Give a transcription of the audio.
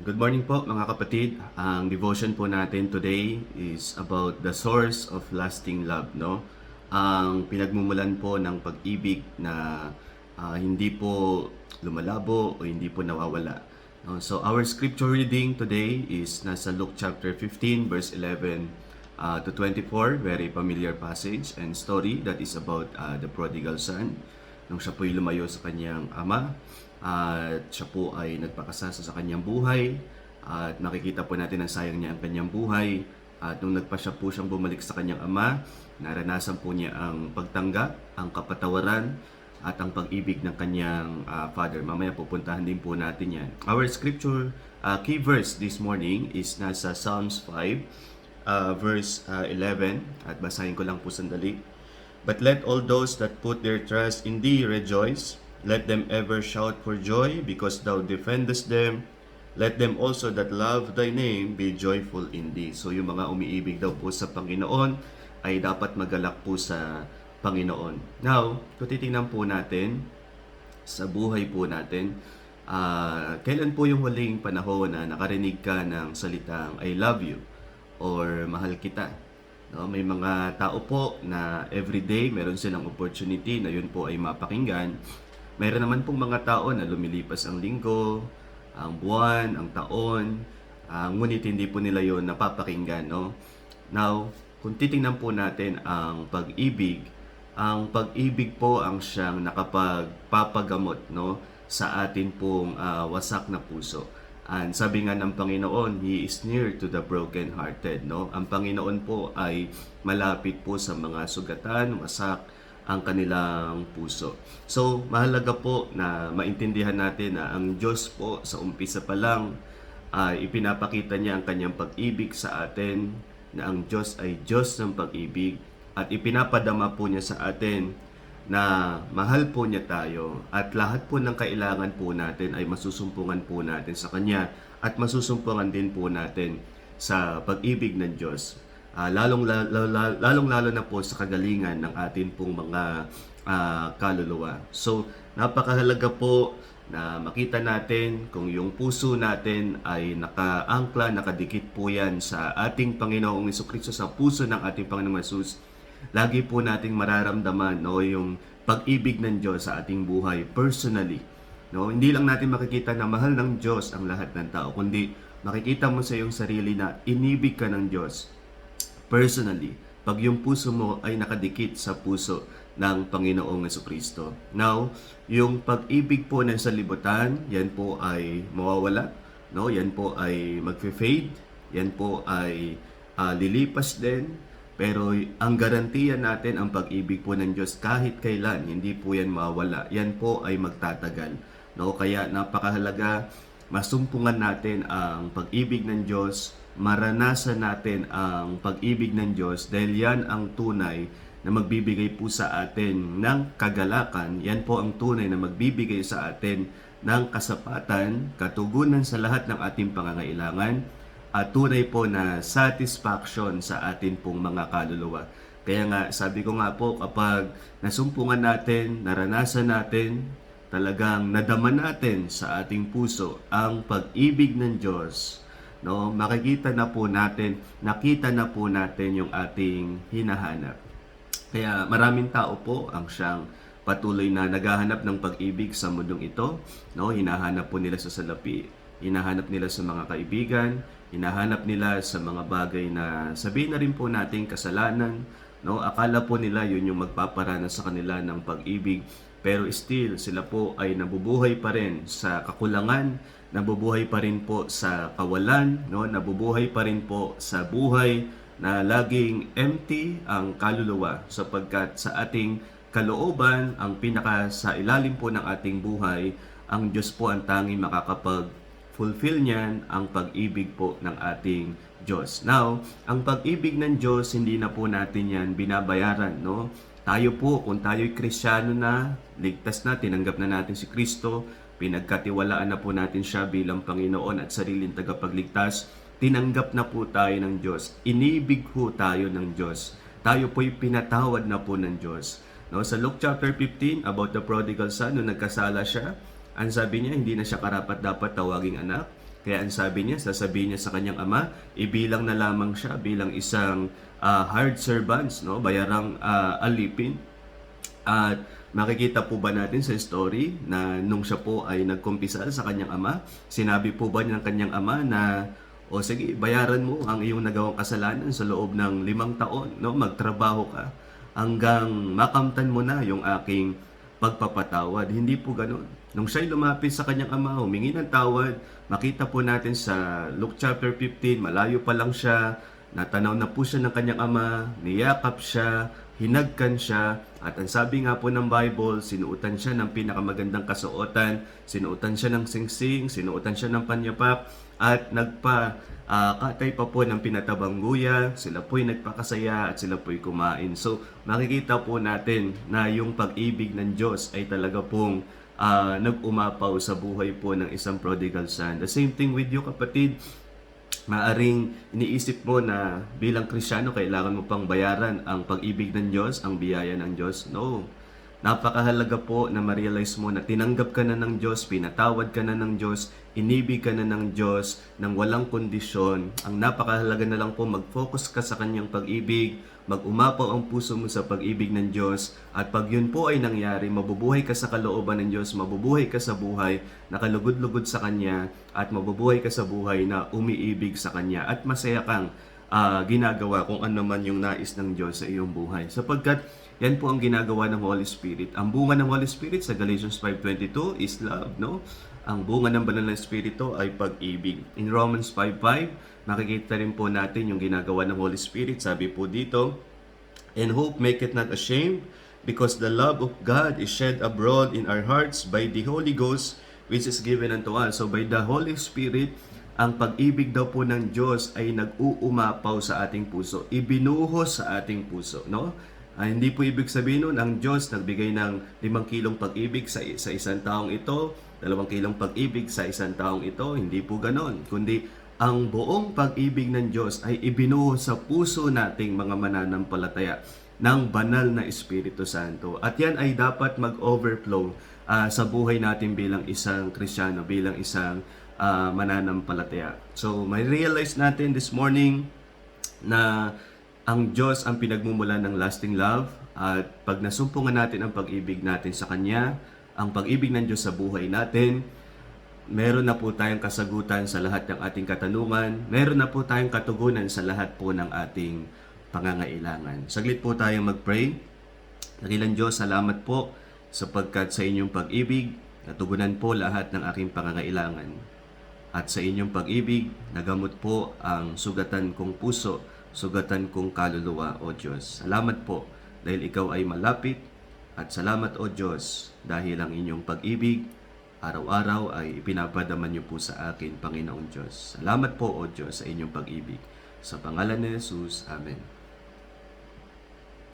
Good morning po mga kapatid. Ang devotion po natin today is about the source of lasting love, no? Ang pinagmumulan po ng pag-ibig na hindi po lumalabo o hindi po nawawala. No? So our scripture reading today is nasa Luke chapter 15 verse 11 to 24, very familiar passage and story that is about the prodigal son. Nung siya po'y lumayo sa kanyang ama, at siya po ay nagpakasasa sa kanyang buhay, at nakikita po natin ang sayang niya ang kanyang buhay. At nung nagpasya po siyang bumalik sa kanyang ama, naranasan po niya ang pagtanggap, ang kapatawaran, at ang pag-ibig ng kanyang father. Mamaya pupuntahan din po natin yan. Our scripture key verse this morning is nasa Psalms 5, verse 11. At basahin ko lang po sandali. But let all those that put their trust in thee rejoice. Let them ever shout for joy because thou defendest them. Let them also that love thy name be joyful in thee. So yung mga umiibig daw po sa Panginoon ay dapat magalak po sa Panginoon. Now, kung titingnan po natin sa buhay po natin, kailan po yung huling panahon na nakarinig ka ng salitang I love you or mahal kita? No, may mga tao po na everyday meron silang opportunity na yun po ay mapakinggan. Mayroon naman pong mga tao na lumilipas ang linggo, ang buwan, ang taon, ngunit hindi po nila yun napapakinggan. No? Now, kung titingnan po natin ang pag-ibig po ang siyang nakapagpapagamot, no, sa atin pong wasak na puso. And sabi nga ng Panginoon, He is near to the broken-hearted. No? Ang Panginoon po ay malapit po sa mga sugatan, wasak ang kanilang puso. So, mahalaga po na maintindihan natin na ang Diyos po sa umpisa pa lang ay ipinapakita niya ang kanyang pag-ibig sa atin, na ang Diyos ay Diyos ng pag-ibig, at ipinapadama po niya sa atin na mahal po niya tayo at lahat po ng kailangan po natin ay masusumpungan po natin sa Kanya at masusumpungan din po natin sa pag-ibig ng Diyos. Lalong-lalo na po sa kagalingan ng atin pong mga kaluluwa. So, napakahalaga po na makita natin kung yung puso natin ay nakaangkla, nakadikit po yan sa ating Panginoong Jesucristo, sa puso ng ating Panginoong Jesus. Lagi po nating mararamdaman, no, yung pag-ibig ng Diyos sa ating buhay personally. No, hindi lang natin makikita na mahal ng Diyos ang lahat ng tao, kundi makikita mo sa iyong sarili na inibig ka ng Diyos personally pag yung puso mo ay nakadikit sa puso ng Panginoong Jesucristo. Now, yung pag-ibig po ng salibutan, yan po ay mawawala, no? Yan po ay magfe-fade, yan po ay lilipas din. Pero ang garantiya natin, ang pag-ibig po ng Diyos kahit kailan, hindi po yan mawawala. Yan po ay magtatagal. No? Kaya napakahalaga, masumpungan natin ang pag-ibig ng Diyos, maranasan natin ang pag-ibig ng Diyos dahil yan ang tunay na magbibigay po sa atin ng kagalakan. Yan po ang tunay na magbibigay sa atin ng kasapatan, katugunan sa lahat ng ating pangangailangan, at tunay po na satisfaction sa atin pong mga kaluluwa. Kaya nga, sabi ko nga po, kapag nasumpungan natin, naranasan natin, talagang nadama natin sa ating puso ang pag-ibig ng Diyos, no, makikita na po natin, nakita na po natin yung ating hinahanap. Kaya maraming tao po ang siyang patuloy na naghahanap ng pag-ibig sa mundong ito, no, hinahanap po nila sa salapi, hinahanap nila sa mga kaibigan, hinahanap nila sa mga bagay na sabihin na rin po natin kasalanan, no? Akala po nila yun yung magpaparana sa kanila ng pag-ibig, pero still sila po ay nabubuhay pa rin sa kakulangan, nabubuhay pa rin po sa kawalan, no? Nabubuhay pa rin po sa buhay na laging empty ang kaluluwa, sapagkat sa ating kalooban, ang pinaka sa ilalim po ng ating buhay, ang Diyos po ang tanging makakapag-fulfill niyan, ang pag-ibig po ng ating Diyos. Now, ang pag-ibig ng Diyos, hindi na po natin yan binabayaran, no? Tayo po, kung tayo'y Kristiyano na, ligtas na, tinanggap na natin si Kristo, pinagkatiwalaan na po natin siya bilang Panginoon at sariling tagapagligtas, tinanggap na po tayo ng Diyos, inibig po tayo ng Diyos, tayo po'y pinatawad na po ng Diyos. No, sa Luke chapter 15, about the prodigal son, nung nagkasala siya, ang sabi niya, hindi na siya karapat-dapat tawaging anak. Kaya ang sabi niya, sasabihin niya sa kanyang ama, ibilang na lamang siya bilang isang hired servants, no? Bayarang alipin. At makikita po ba natin sa story na nung siya po ay nagkumpisal sa kanyang ama, sinabi po ba niya ng kanyang ama na, o sige, bayaran mo ang iyong nagawang kasalanan sa loob ng 5 taon, no? Magtrabaho ka hanggang makamtan mo na yung aking pagpapatawad. Hindi po ganun. Nung siya'y lumapit sa kanyang ama, humingi ng tawad, makita po natin sa Luke chapter 15, malayo pa lang siya, natanaw na po siya ng kanyang ama, niyakap siya, hinagkan siya, at ang sabi nga po ng Bible, sinuotan siya ng pinakamagandang kasuotan, sinuotan siya ng singsing, sinuotan siya ng panyapak, at katay pa po ng pinatabang guya, sila po'y nagpakasaya at sila po'y kumain. So makikita po natin na yung pag-ibig ng Diyos ay talaga pong nag-umapaw sa buhay po ng isang prodigal son. The same thing with you, kapatid. Maaring iniisip mo na bilang Kristiyano kailangan mo pang bayaran ang pag-ibig ng Diyos, ang biyaya ng Diyos. No. Napakahalaga po na ma-realize mo na tinanggap ka na ng Diyos, pinatawad ka na ng Diyos, inibig ka na ng Diyos ng walang kondisyon. Ang napakahalaga na lang po, mag-focus ka sa kanyang pag-ibig, mag-umapaw ang puso mo sa pag-ibig ng Diyos, at pag yun po ay nangyari, mabubuhay ka sa kalooban ng Diyos, mabubuhay ka sa buhay na kalugod-lugod sa Kanya, at mabubuhay ka sa buhay na umiibig sa Kanya, at masaya kang ginagawa kung ano man yung nais ng Diyos sa iyong buhay. Sapagkat yan po ang ginagawa ng Holy Spirit. Ang bunga ng Holy Spirit sa Galatians 5:22 is love, no? Ang bunga ng banal na Espiritu ay pag-ibig. In Romans 5:5, makikita rin po natin yung ginagawa ng Holy Spirit. Sabi po dito, "And hope maketh not ashamed, because the love of God is shed abroad in our hearts by the Holy Ghost, which is given unto us." So by the Holy Spirit, ang pag-ibig daw po ng Diyos ay nag-uumapaw sa ating puso, ibinuhos sa ating puso, no? Hindi po ibig sabihin nun, ang Diyos nagbigay ng 5 kilong pag-ibig sa isang taong ito, 2 kilong pag-ibig sa isang taong ito. Hindi po ganon. Kundi ang buong pag-ibig ng Diyos ay ibinuhos sa puso nating mga mananampalataya ng banal na Espiritu Santo. At yan ay dapat mag-overflow sa buhay natin bilang isang Kristiyano, bilang isang mananampalataya. So, may realize natin this morning na ang Diyos ang pinagmumulan ng lasting love, at pag nasumpungan natin ang pag-ibig natin sa Kanya, ang pag-ibig ng Diyos sa buhay natin, meron na po tayong kasagutan sa lahat ng ating katanungan, meron na po tayong katugunan sa lahat po ng ating pangangailangan. Saglit po tayong mag-pray. Dakilang Diyos, salamat po sapagkat sa inyong pag-ibig, natugunan po lahat ng aking pangangailangan. At sa inyong pag-ibig, nagamot po ang sugatan kong puso, sugatan kong kaluluwa, O Diyos. Salamat po dahil ikaw ay malapit, at salamat, O Diyos, dahil ang inyong pag-ibig araw-araw ay ipinapadaman niyo po sa akin, Panginoong Diyos. Salamat po, O Diyos, sa inyong pag-ibig. Sa pangalan ni Jesus, Amen.